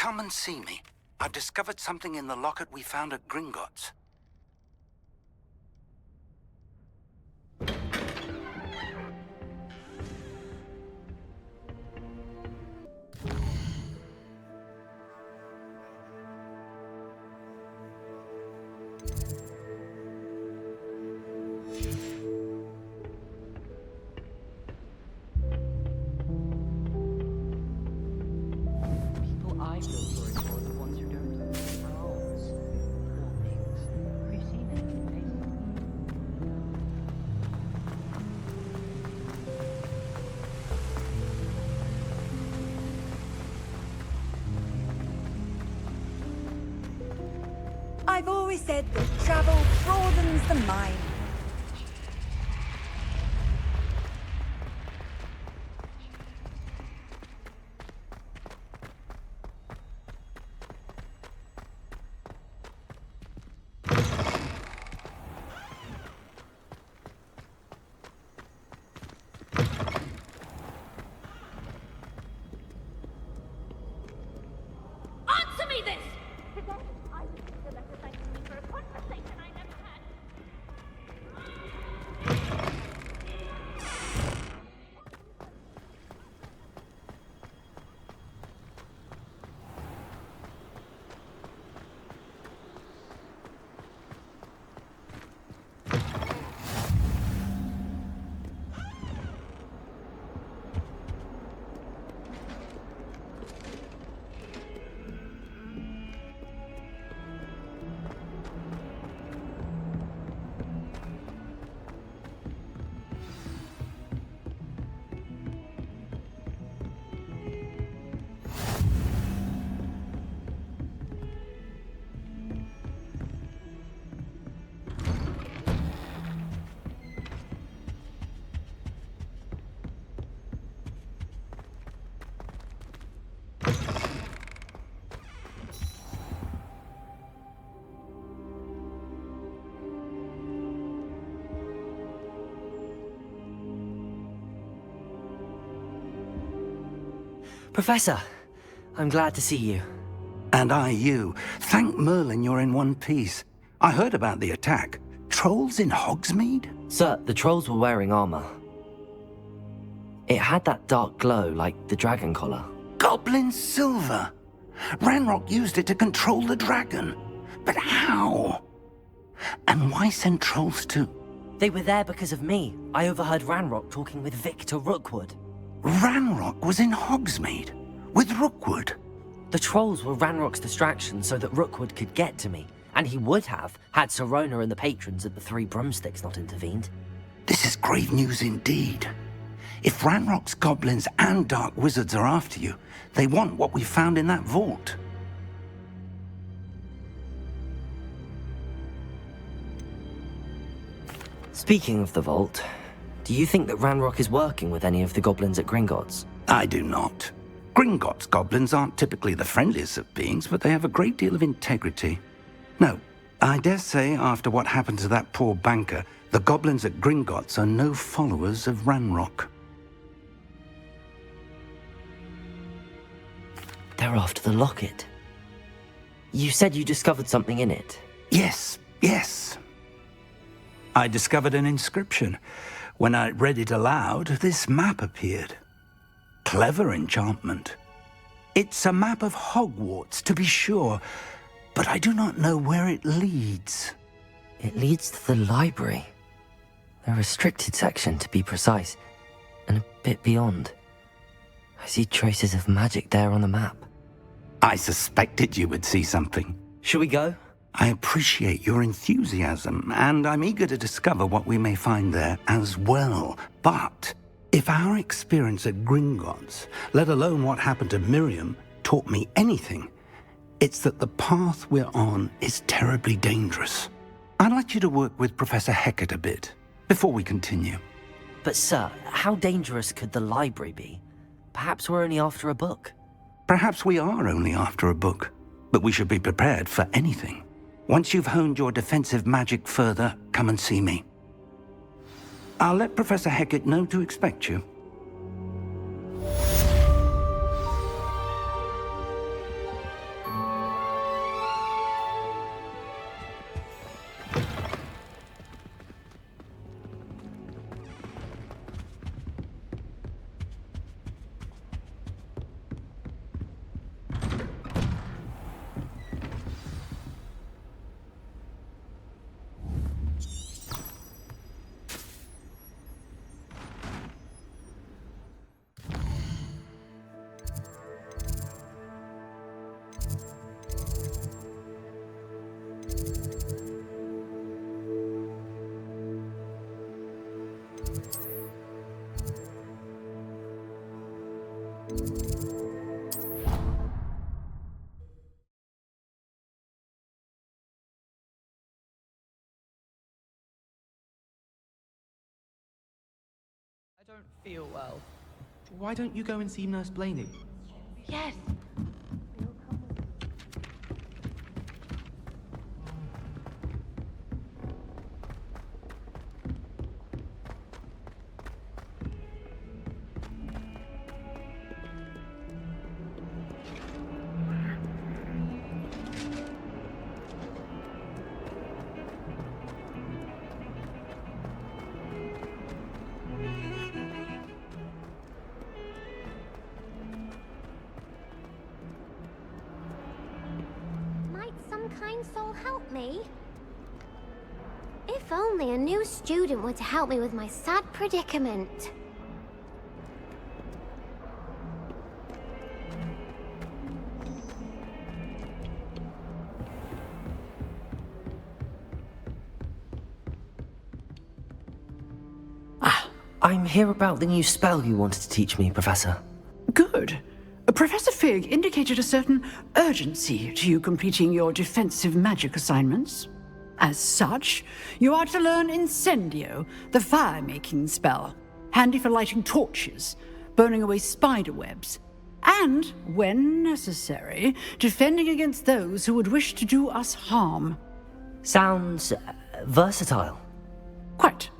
Come and see me. I've discovered something in the locket we found at Gringotts. I've always said that travel broadens the mind. Answer me this! Today, I received a letter thanking me for a conversation I never had. Professor, I'm glad to see you. And I you. Thank Merlin you're in one piece. I heard about the attack. Trolls in Hogsmeade? Sir, the trolls were wearing armor. It had that dark glow like the dragon collar. Goblin silver! Ranrock used it to control the dragon. But how? And why send trolls to... They were there because of me. I overheard Ranrock talking with Victor Rookwood. Ranrock was in Hogsmeade? With Rookwood? The trolls were Ranrock's distraction so that Rookwood could get to me. And he would have, had Sirona and the patrons at the Three Broomsticks not intervened. This is grave news indeed. If Ranrock's goblins and dark wizards are after you, they want what we found in that vault. Speaking of the vault, do you think that Ranrock is working with any of the goblins at Gringotts? I do not. Gringotts goblins aren't typically the friendliest of beings, but they have a great deal of integrity. No, I dare say after what happened to that poor banker, the goblins at Gringotts are no followers of Ranrock. They're after the locket. You said you discovered something in it. Yes. I discovered an inscription. When I read it aloud, this map appeared. Clever enchantment. It's a map of Hogwarts, to be sure, but I do not know where it leads. It leads to the library. The restricted section, to be precise, and a bit beyond. I see traces of magic there on the map. I suspected you would see something. Shall we go? I appreciate your enthusiasm, and I'm eager to discover what we may find there as well. But if our experience at Gringotts, let alone what happened to Miriam, taught me anything, it's that the path we're on is terribly dangerous. I'd like you to work with Professor Hecat a bit before we continue. But sir, how dangerous could the library be? Perhaps we're only after a book. Perhaps we are only after a book, but we should be prepared for anything. Once you've honed your defensive magic further, come and see me. I'll let Professor Hecat know to expect you. I don't feel well. Why don't you go and see Nurse Blaney? Yes. Might some kind soul help me? If only a new student were to help me with my sad predicament. I'm here about the new spell you wanted to teach me, Professor. Good. Professor Fig indicated a certain urgency to you completing your defensive magic assignments. As such, you are to learn Incendio, the fire-making spell, handy for lighting torches, burning away spider webs, and, when necessary, defending against those who would wish to do us harm. Sounds versatile. Quite.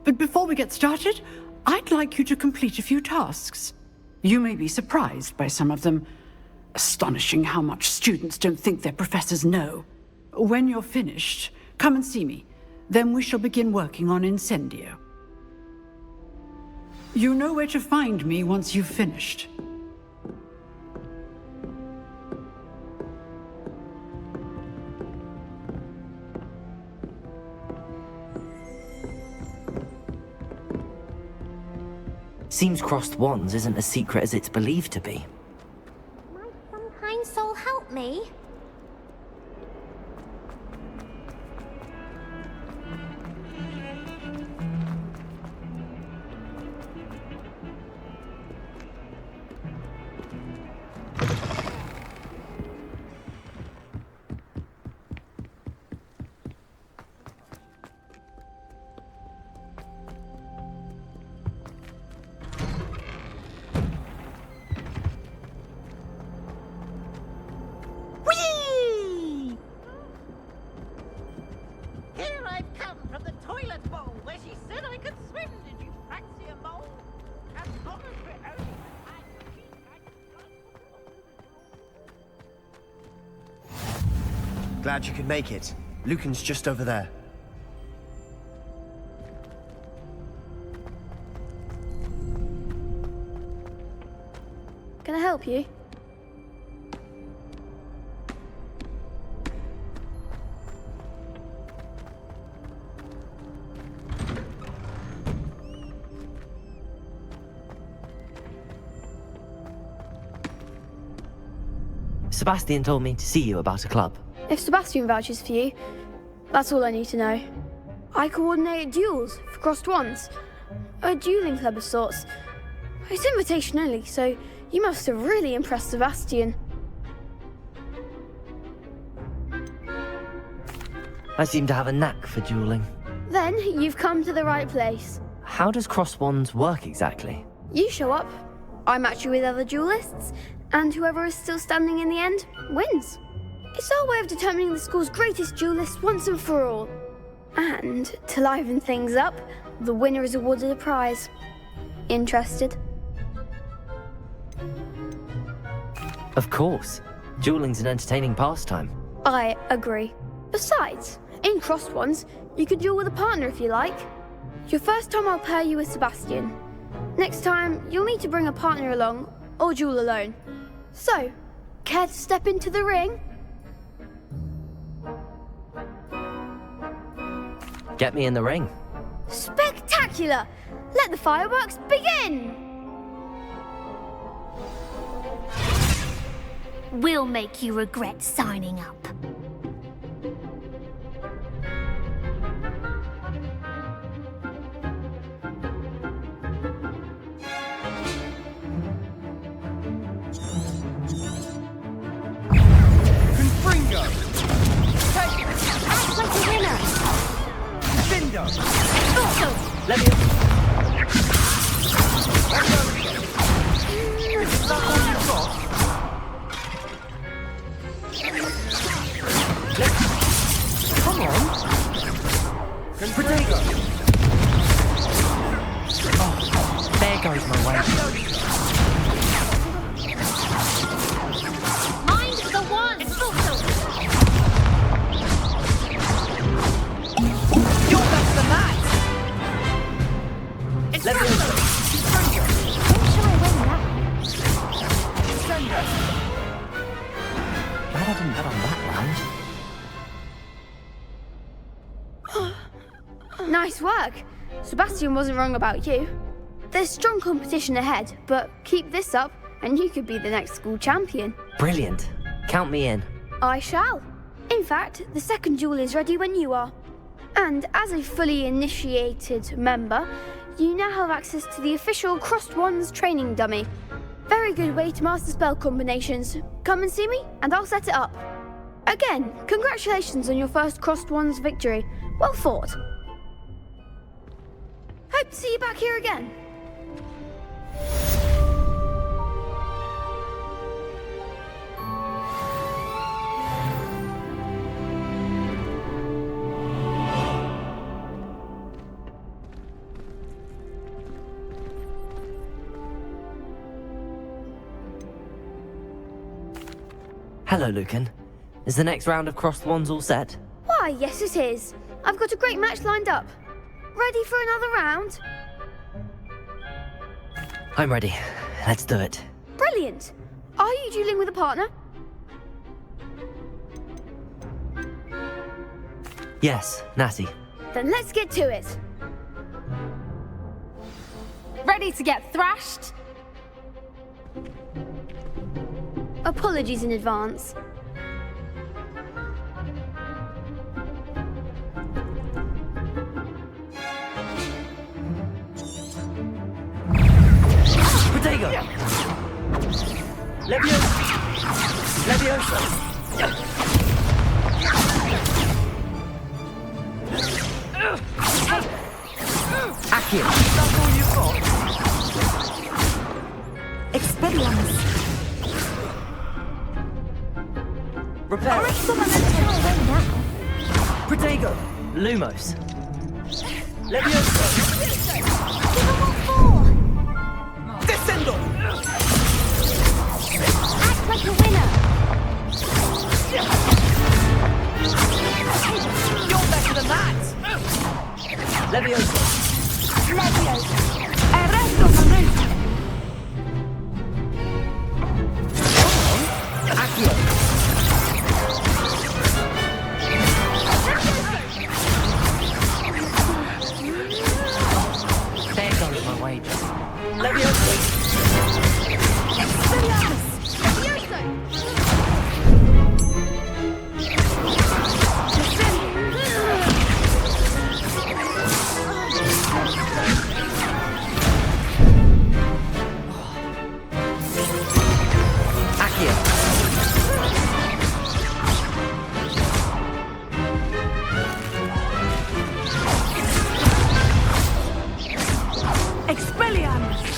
But before we get started, I'd like you to complete a few tasks. You may be surprised by some of them. Astonishing how much students don't think their professors know. When you're finished, come and see me. Then we shall begin working on Incendio. You know where to find me once you've finished. Seems crossed wands isn't as secret as it's believed to be. Might some kind soul help me? Whee! Here I've come from the toilet bowl where she said I could swim. Did you fancy a mole? As long as we're only behind the cheek, I can... Glad you could make it. Lucan's just over there. Can I help you? Sebastian told me to see you about a club. If Sebastian vouches for you, that's all I need to know. I coordinate duels for crossed wands. A dueling club of sorts. It's invitation only, so you must have really impressed Sebastian. I seem to have a knack for dueling. Then you've come to the right place. How does crossed wands work exactly? You show up, I match you with other duelists, and whoever is still standing in the end wins. It's our way of determining the school's greatest duelist once and for all. And to liven things up, the winner is awarded a prize. Interested? Of course. Dueling's an entertaining pastime. I agree. Besides, in crossed ones, you can duel with a partner if you like. Your first time I'll pair you with Sebastian. Next time, you'll need to bring a partner along, or duel alone. So, care to step into the ring? Get me in the ring. Spectacular! Let the fireworks begin! We'll make you regret signing up. Is that all you've got? Come on! Protego! Oh, there goes my way. Mind the one! You're better than that! It's How shall I win that? Glad I didn't bet on that round. Nice work. Sebastian wasn't wrong about you. There's strong competition ahead, but keep this up and you could be the next school champion. Brilliant. Count me in. I shall. In fact, the second duel is ready when you are. And as a fully initiated member, you now have access to the official Crossed Wands training dummy. Very good way to master spell combinations. Come and see me, and I'll set it up. Again, congratulations on your first Crossed Wands victory. Well fought. Hope to see you back here again. Hello, Lucan. Is the next round of Crossed Wands all set? Why, yes it is. I've got a great match lined up. Ready for another round? I'm ready. Let's do it. Brilliant. Are you dueling with a partner? Yes, Natty. Then let's get to it. Ready to get thrashed? Apologies in advance. Protego! Leviosa! Leviosa! Accio! That's all you've got? Expelliarmus. Reparo! Protego! Lumos! Leviosa! Descendo! Act like a winner! You're better than that! Leviosa! Leviosa! Arresto momento. Accio! There goes my wages. Leviosa! Expelliarmus! Leviosa! Accio! Expelliarmus.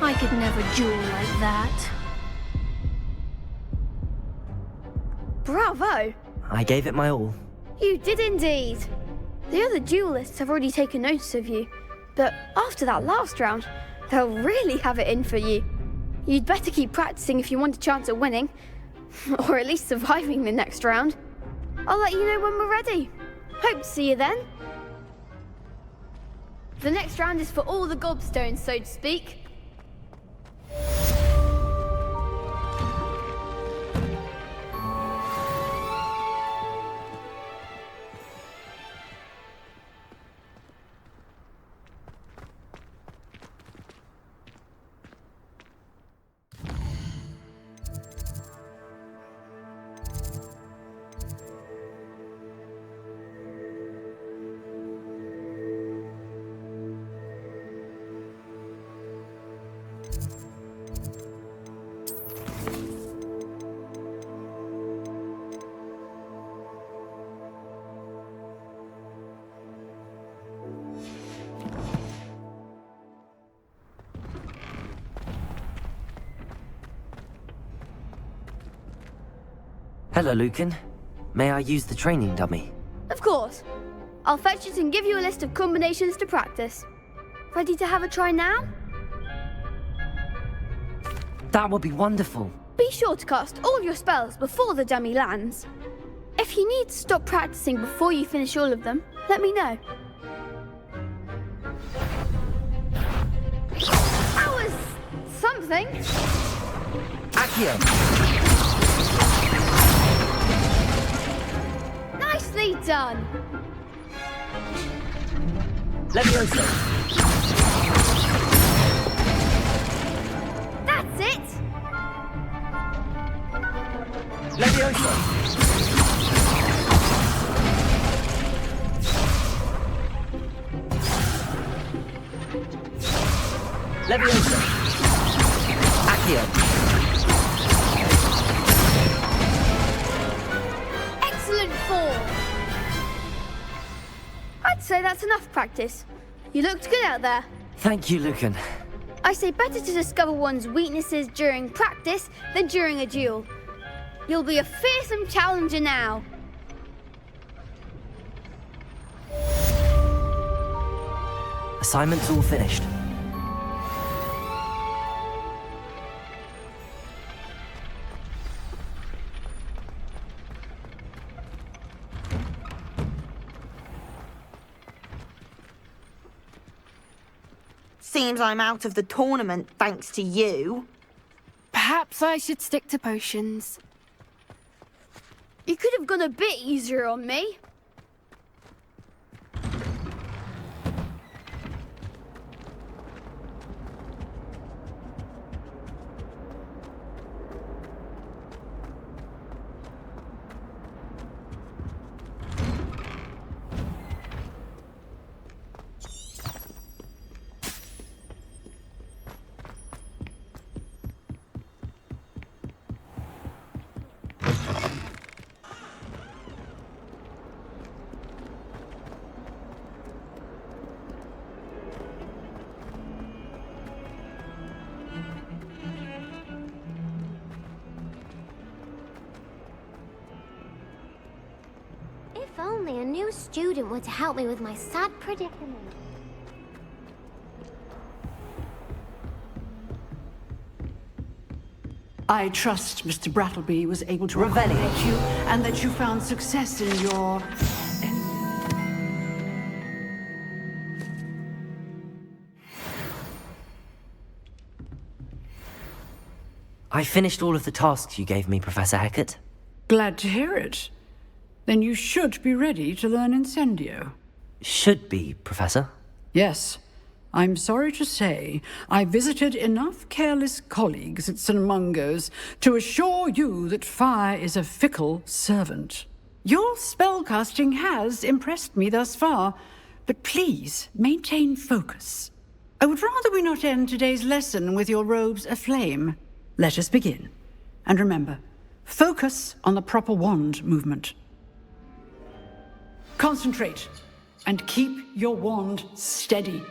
I could never duel like that. Bravo! I gave it my all. You did indeed. The other duelists have already taken notice of you, but after that last round, they'll really have it in for you. You'd better keep practicing if you want a chance at winning, or at least surviving the next round. I'll let you know when we're ready. Hope to see you then. The next round is for all the gobstones, so to speak. Hello, Lucan. May I use the training dummy? Of course. I'll fetch it and give you a list of combinations to practice. Ready to have a try now? That would be wonderful. Be sure to cast all your spells before the dummy lands. If you need to stop practicing before you finish all of them, let me know. That was something. Accio! Nicely done. Levioso! That's it. Levioso! Levioso! Accio! Excellent form. I'd say that's enough practice. You looked good out there. Thank you, Lucan. I say better to discover one's weaknesses during practice than during a duel. You'll be a fearsome challenger now. Assignment's all finished. Seems I'm out of the tournament thanks to you. Perhaps I should stick to potions. You could have gone a bit easier on me. If only a new student were to help me with my sad predicament. I trust Mr. Brattleby was able to accommodate you and that you found success in your... I finished all of the tasks you gave me, Professor Hecat. Glad to hear it. Then you should be ready to learn Incendio. Should be, Professor. Yes. I'm sorry to say, I visited enough careless colleagues at St. Mungo's to assure you that fire is a fickle servant. Your spellcasting has impressed me thus far, but please maintain focus. I would rather we not end today's lesson with your robes aflame. Let us begin. And remember, focus on the proper wand movement. Concentrate, and keep your wand steady.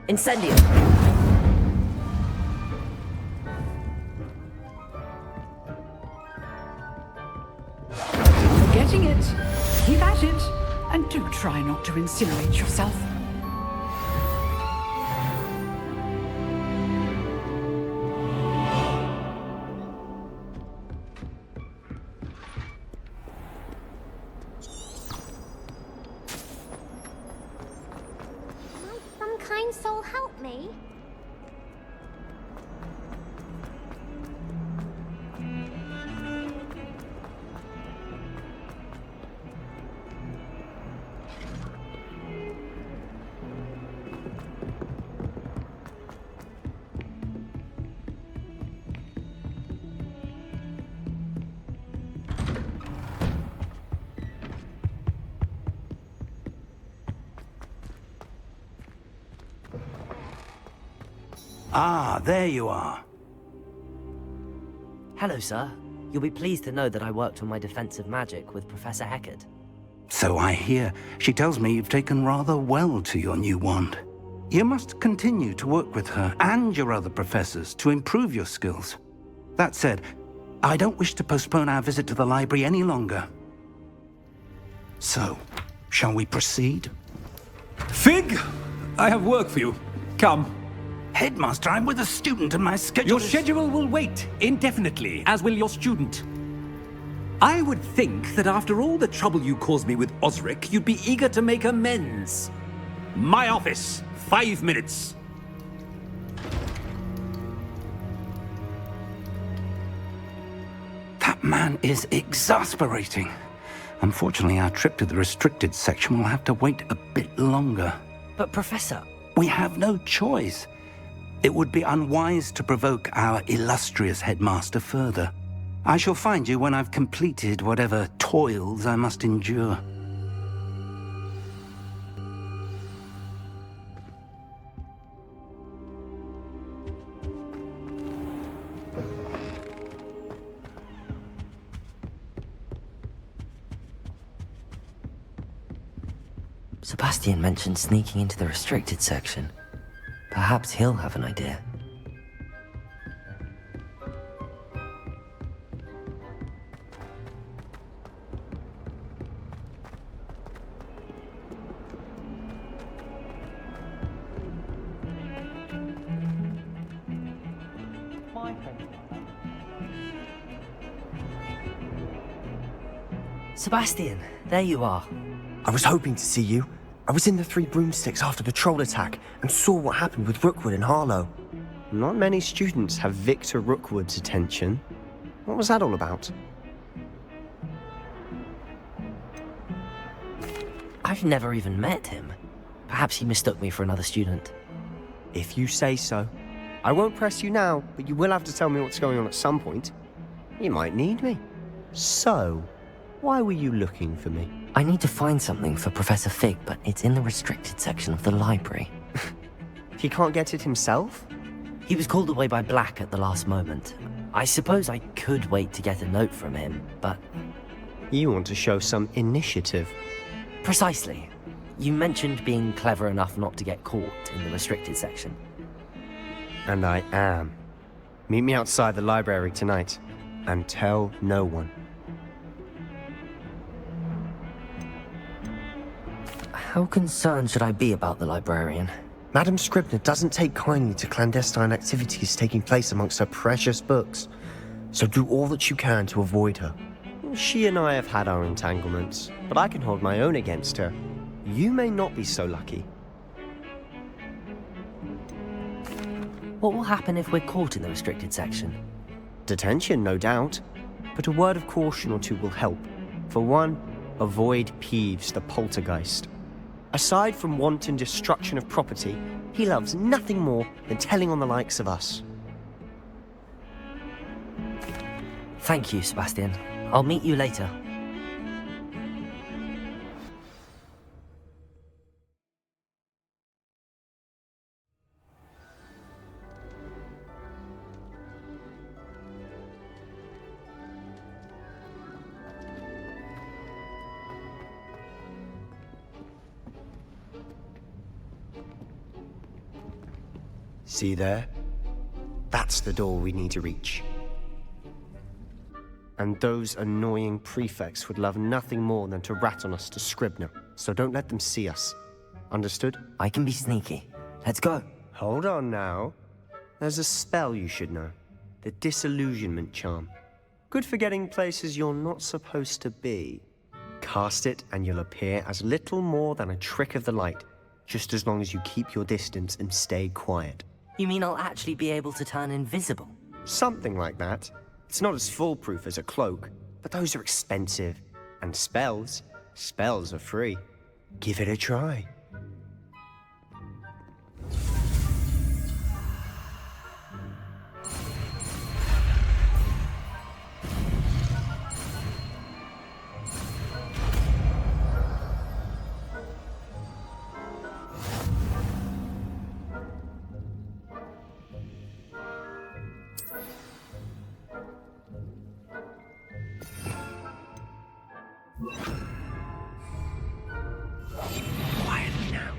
Incendio! try not to incinerate yourself. Might some kind soul help me? Ah, there you are. Hello, sir. You'll be pleased to know that I worked on my defensive magic with Professor Hecat. So I hear. She tells me you've taken rather well to your new wand. You must continue to work with her and your other professors to improve your skills. That said, I don't wish to postpone our visit to the library any longer. So, shall we proceed? Fig! I have work for you. Come. Headmaster, I'm with a student and my schedule Your schedule will wait indefinitely, as will your student. I would think that after all the trouble you caused me with Osric, you'd be eager to make amends. My office, 5 minutes. That man is exasperating. Unfortunately, our trip to the restricted section will have to wait a bit longer. But, Professor... We have no choice. It would be unwise to provoke our illustrious headmaster further. I shall find you when I've completed whatever toils I must endure. Sebastian mentioned sneaking into the restricted section. Perhaps he'll have an idea. Sebastian, there you are. I was hoping to see you. I was in the Three Broomsticks after the troll attack and saw what happened with Rookwood and Harlow. Not many students have Victor Rookwood's attention. What was that all about? I've never even met him. Perhaps he mistook me for another student. If you say so. I won't press you now, but you will have to tell me what's going on at some point. You might need me. So, why were you looking for me? I need to find something for Professor Fig, but it's in the restricted section of the library. He can't get it himself? He was called away by Black at the last moment. I suppose I could wait to get a note from him, but... You want to show some initiative. Precisely. You mentioned being clever enough not to get caught in the restricted section. And I am. Meet me outside the library tonight, and tell no one. How concerned should I be about the librarian? Madame Scribner doesn't take kindly to clandestine activities taking place amongst her precious books, so do all that you can to avoid her. She and I have had our entanglements, but I can hold my own against her. You may not be so lucky. What will happen if we're caught in the restricted section? Detention, no doubt. But a word of caution or two will help. For one, avoid Peeves, the poltergeist. Aside from wanton destruction of property, he loves nothing more than telling on the likes of us. Thank you, Sebastian. I'll meet you later. See there? That's the door we need to reach. And those annoying prefects would love nothing more than to rat on us to Scribner. so don't let them see us. Understood? I can be sneaky. Let's go. Hold on now. There's a spell you should know. The Disillusionment Charm. Good for getting places you're not supposed to be. Cast it and you'll appear as little more than a trick of the light, just as long as you keep your distance and stay quiet. You mean I'll actually be able to turn invisible? Something like that. It's not as foolproof as a cloak, but those are expensive. And spells are free. Give it a try. Quietly now.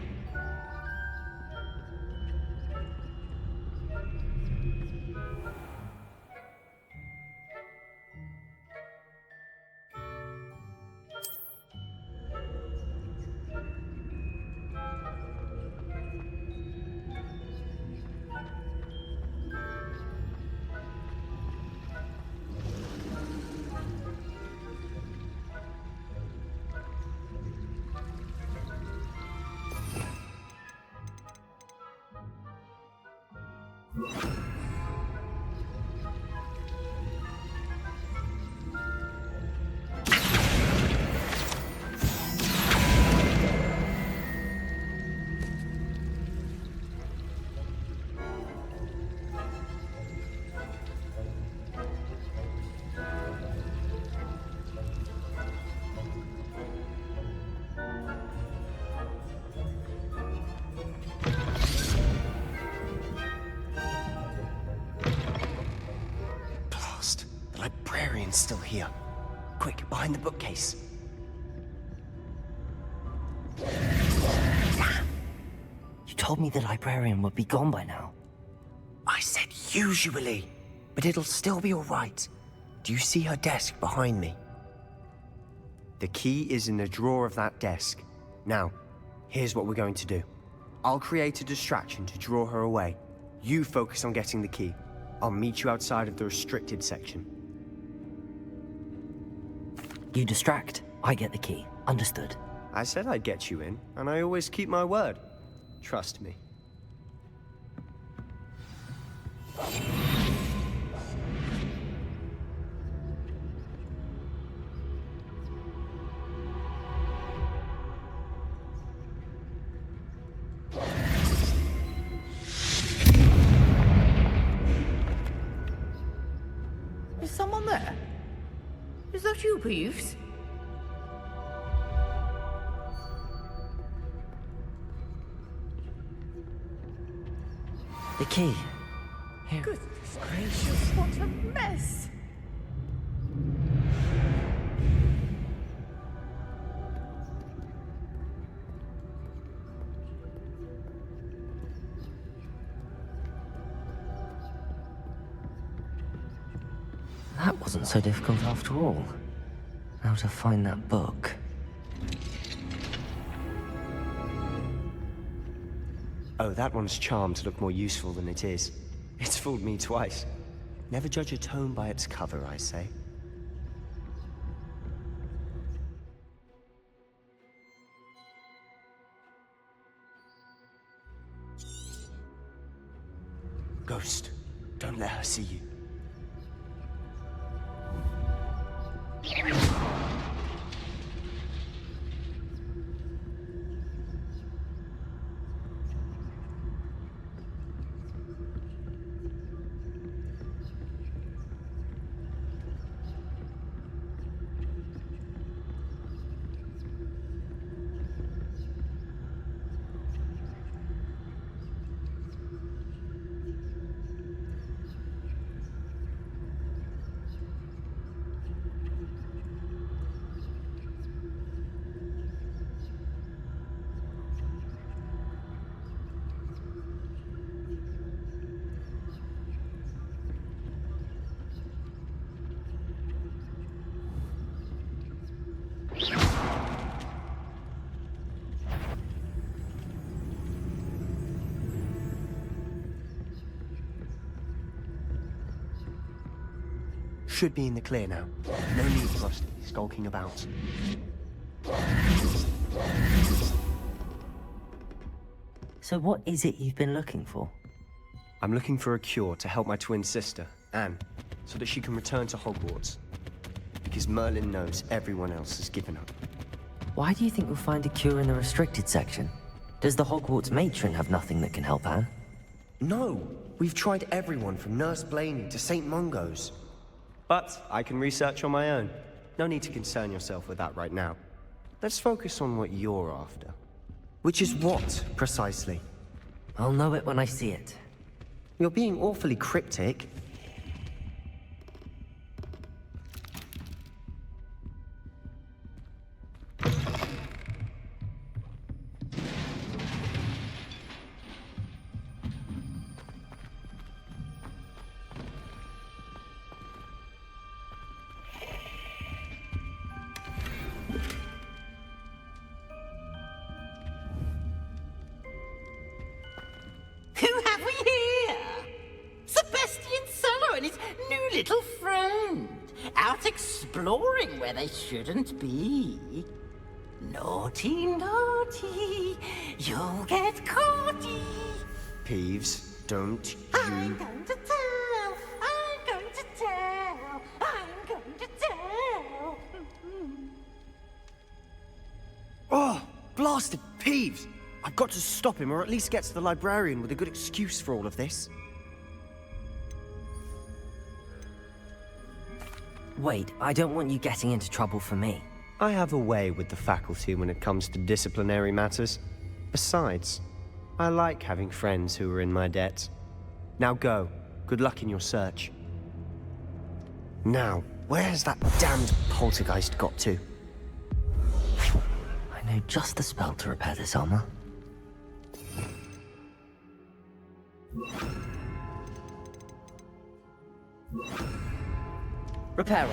The librarian's still here. Quick, behind the bookcase. You told me the librarian would be gone by now. I said usually, but it'll still be all right. Do you see her desk behind me? The key is in the drawer of that desk. Now, here's what we're going to do. I'll create a distraction to draw her away. You focus on getting the key. I'll meet you outside of the restricted section. You distract, I get the key. Understood. I said I'd get you in, and I always keep my word. Trust me. Is someone there? Is that you, Peeves? The key. Here. Goodness gracious, what a mess! That wasn't so difficult after all. Now to find that book. Oh, that one's charmed to look more useful than it is. It's fooled me twice. Never judge a tome by its cover, I say. Ghost, don't let her see you. should be in the clear now. No need for us to be skulking about. So what is it you've been looking for? I'm looking for a cure to help my twin sister, Anne, so that she can return to Hogwarts. Because Merlin knows everyone else has given up. Why do you think we'll find a cure in the restricted section? Does the Hogwarts matron have nothing that can help Anne? No, we've tried everyone from Nurse Blaney to St. Mungo's. But I can research on my own. No need to concern yourself with that right now. Let's focus on what you're after. Which is what, precisely? I'll know it when I see it. You're being awfully cryptic. Who have we here? Sebastian Sallow and his new little friend, out exploring where they shouldn't be. Naughty, naughty, you'll get caughty. Peeves, don't I'm you... going to tell, I'm going to tell, I'm going to tell. Oh, blasted Peeves! I've got to stop him, or at least get to the librarian with a good excuse for all of this. Wait, I don't want you getting into trouble for me. I have a way with the faculty when it comes to disciplinary matters. Besides, I like having friends who are in my debt. Now go. Good luck in your search. Now, where's that damned poltergeist got to? I know just the spell to repair this armor. Reparo.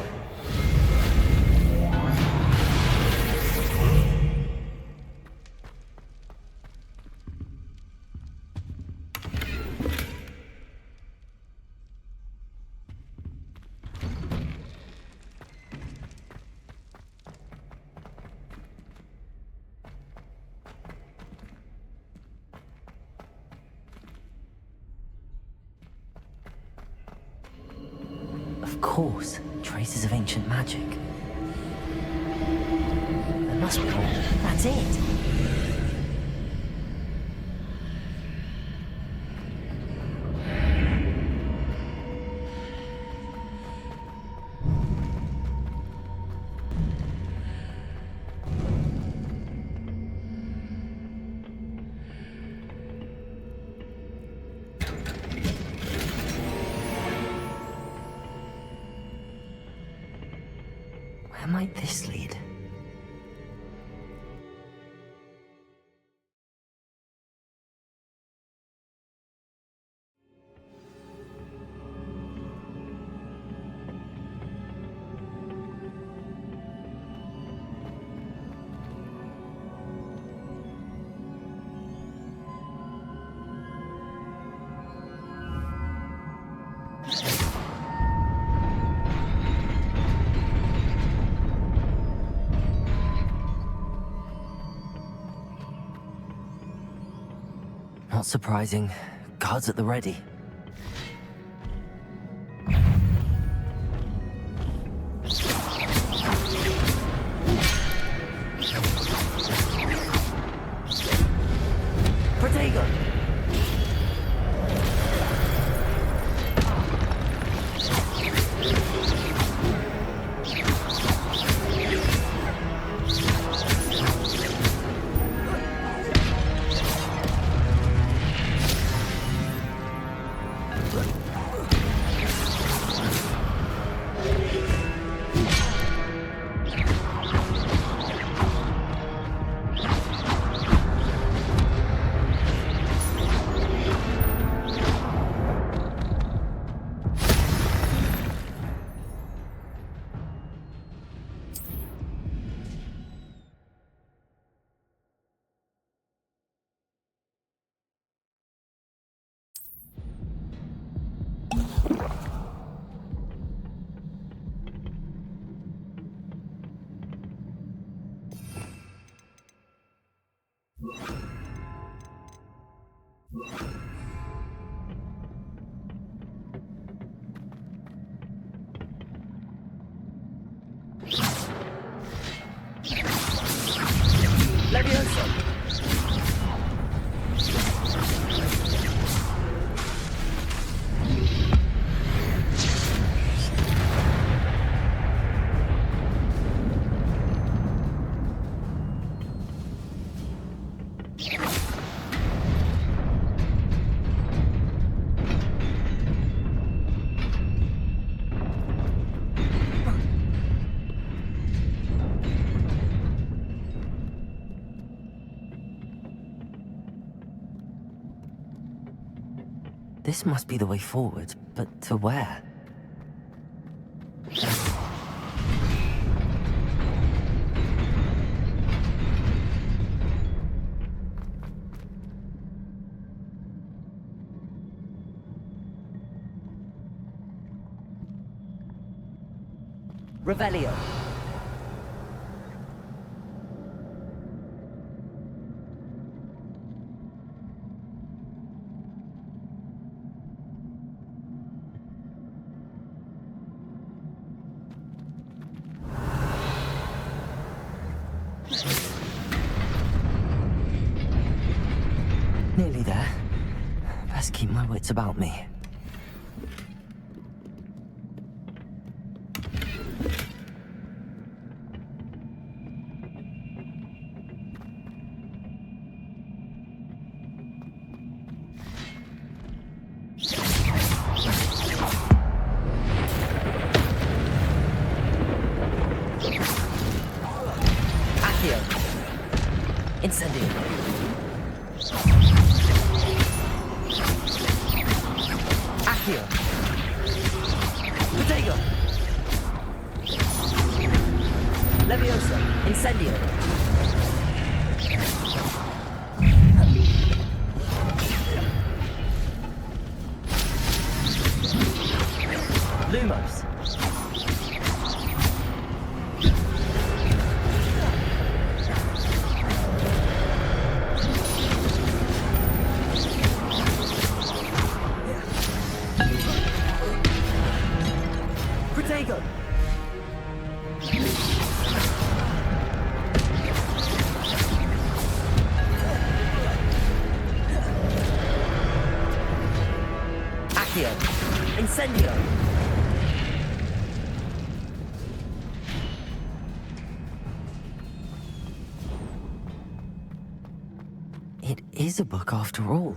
Of course, traces of ancient magic. There must be one. That's it. Where might this lead? Not surprising. Guards at the ready. Protego! This must be the way forward, but to where? Revelio. Nearly there. Best keep my wits about me. Accio. Incendio. Accio. Protego. Leviosa. Incendio. Lumos. Protego. Accio. Incendio. It is a book after all.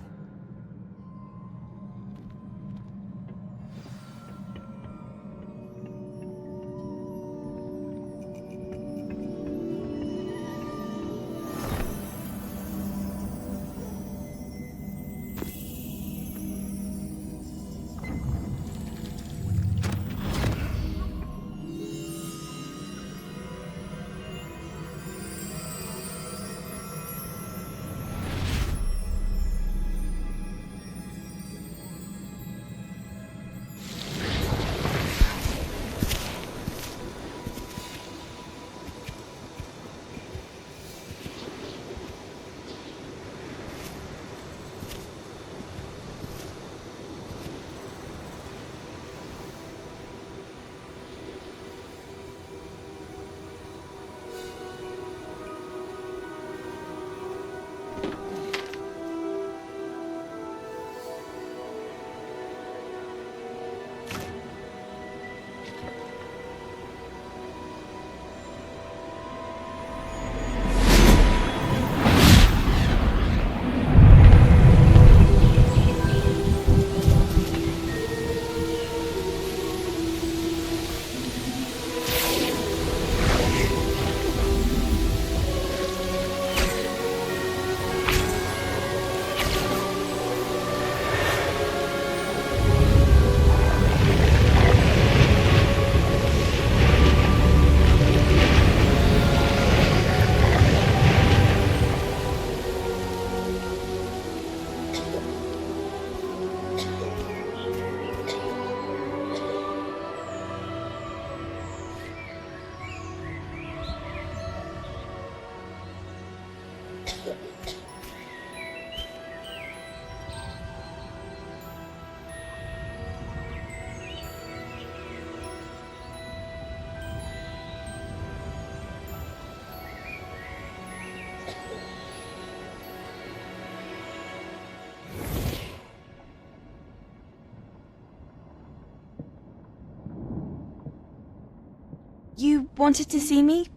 You wanted to see me?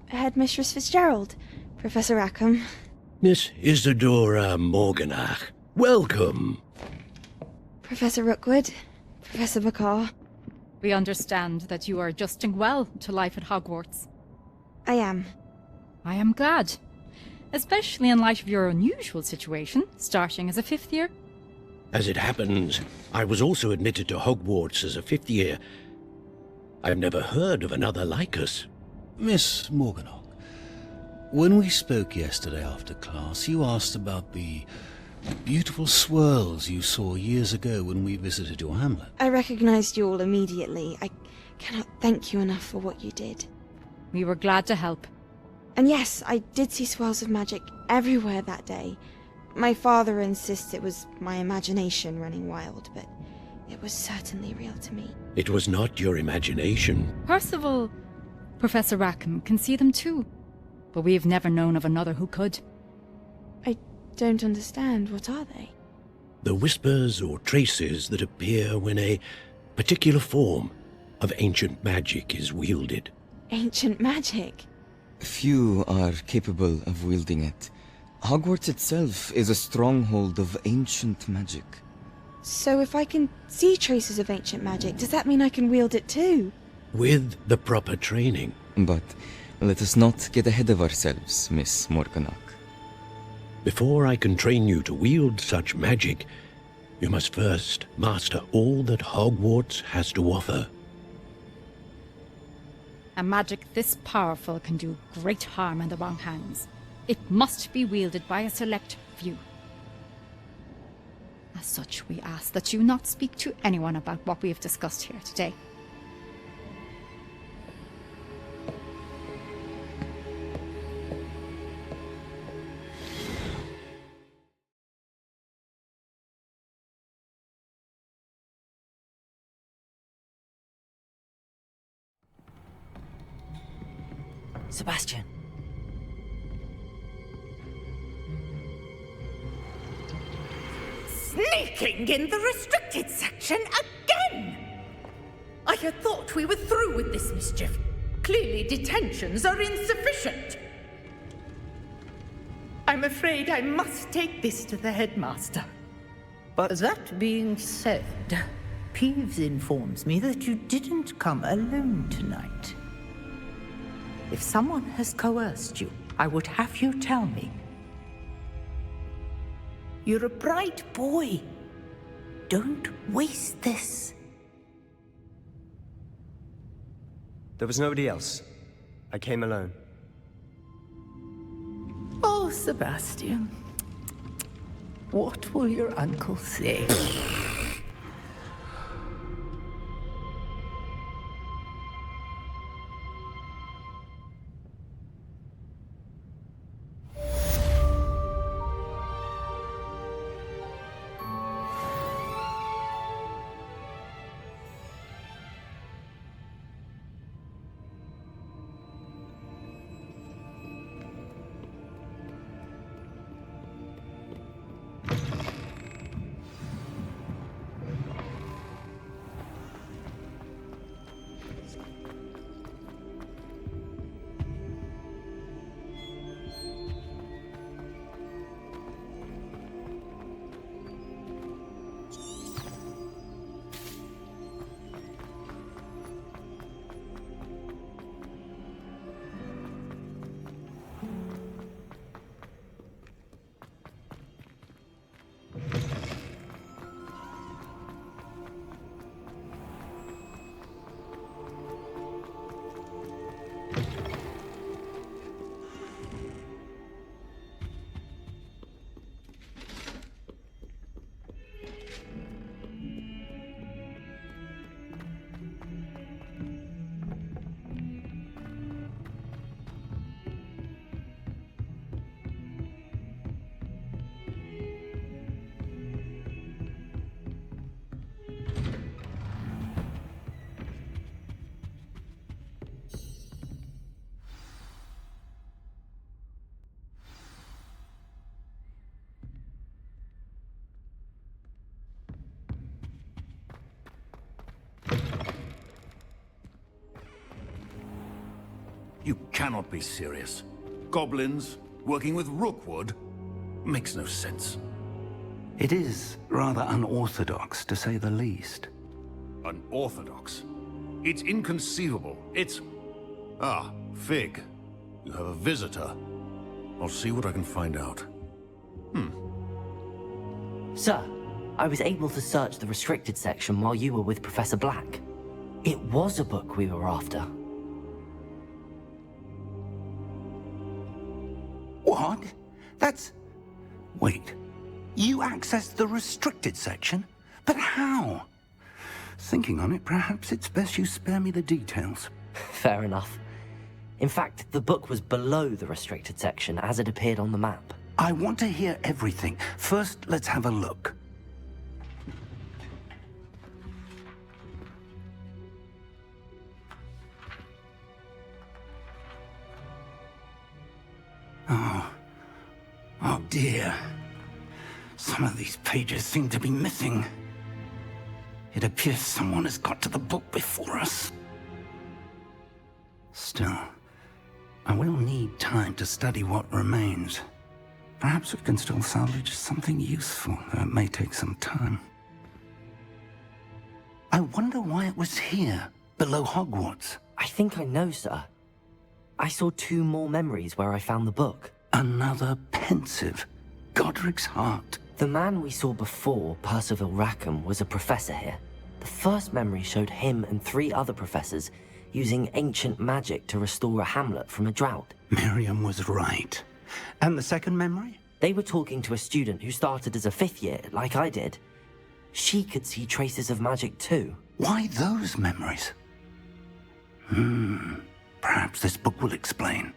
Headmistress Fitzgerald, Professor Rackham. Miss Isadora Morganach, welcome. Professor Rookwood, Professor McCaw. We understand that you are adjusting well to life at Hogwarts. I am. I am glad. Especially in light of your unusual situation, starting as a 5th year. As it happens, I was also admitted to Hogwarts as a 5th year. I've never heard of another like us. Miss Morganach, when we spoke yesterday after class, you asked about the beautiful swirls you saw years ago when we visited your hamlet. I recognized you all immediately. I cannot thank you enough for what you did. We were glad to help. And yes, I did see swirls of magic everywhere that day. My father insists it was my imagination running wild, but it was certainly real to me. It was not your imagination. Percival, Professor Rackham can see them too. But we've never known of another who could. I don't understand. What are they? The whispers or traces that appear when a particular form of ancient magic is wielded. Ancient magic? Few are capable of wielding it. Hogwarts itself is a stronghold of ancient magic. So if I can see traces of ancient magic, does that mean I can wield it too? With the proper training. But let us not get ahead of ourselves, Miss Morganach. Before I can train you to wield such magic, you must first master all that Hogwarts has to offer. A magic this powerful can do great harm in the wrong hands. It must be wielded by a select few. As such, we ask that you not speak to anyone about what we have discussed here today. Sebastian. Sneaking in the restricted section again! I had thought we were through with this mischief. Clearly detentions are insufficient. I'm afraid I must take this to the headmaster. But that being said, Peeves informs me that you didn't come alone tonight. If someone has coerced you, I would have you tell me. You're a bright boy. Don't waste this. there was nobody else. I came alone. Oh, Sebastian. What will your uncle say? You cannot be serious. Goblins working with Rookwood? Makes no sense. It is rather unorthodox, to say the least. Unorthodox? It's inconceivable. It's... Ah, Fig. You have a visitor. I'll see what I can find out. Sir, I was able to search the restricted section while you were with Professor Black. It was a book we were after. What? That's... Wait. You accessed the restricted section? But how? Thinking on it, perhaps it's best you spare me the details. Fair enough. In fact, the book was below the restricted section as it appeared on the map. I want to hear everything. First, let's have a look. Oh dear. Some of these pages seem to be missing. It appears someone has got to the book before us. Still, I will need time to study what remains. Perhaps we can still salvage something useful, though it may take some time. I wonder why it was here, below Hogwarts. I think I know, sir. I saw 2 more memories where I found the book. Another pensive. Godric's heart. The man we saw before, Percival Rackham, was a professor here. The first memory showed him and 3 other professors using ancient magic to restore a hamlet from a drought. Miriam was right. And the second memory? They were talking to a student who started as a 5th year, like I did. She could see traces of magic too. Why those memories? Perhaps this book will explain.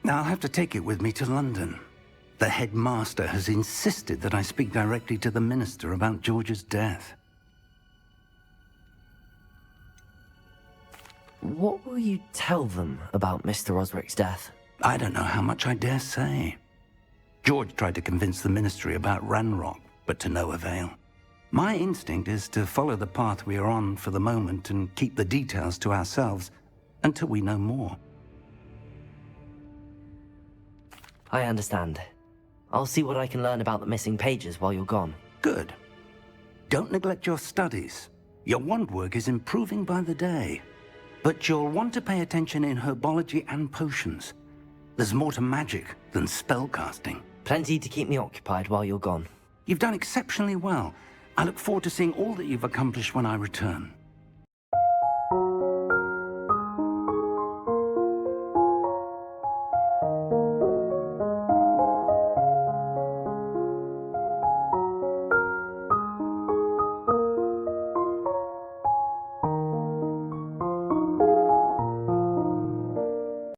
I'll have to take it with me to London. The headmaster has insisted that I speak directly to the minister about George's death. What will you tell them about Mr. Osric's death? I don't know how much I dare say. George tried to convince the ministry about Ranrock, but to no avail. My instinct is to follow the path we are on for the moment and keep the details to ourselves until we know more. I understand. I'll see what I can learn about the missing pages while you're gone. Good. Don't neglect your studies. Your wand work is improving by the day. But you'll want to pay attention in herbology and potions. There's more to magic than spellcasting. Plenty to keep me occupied while you're gone. You've done exceptionally well. I look forward to seeing all that you've accomplished when I return.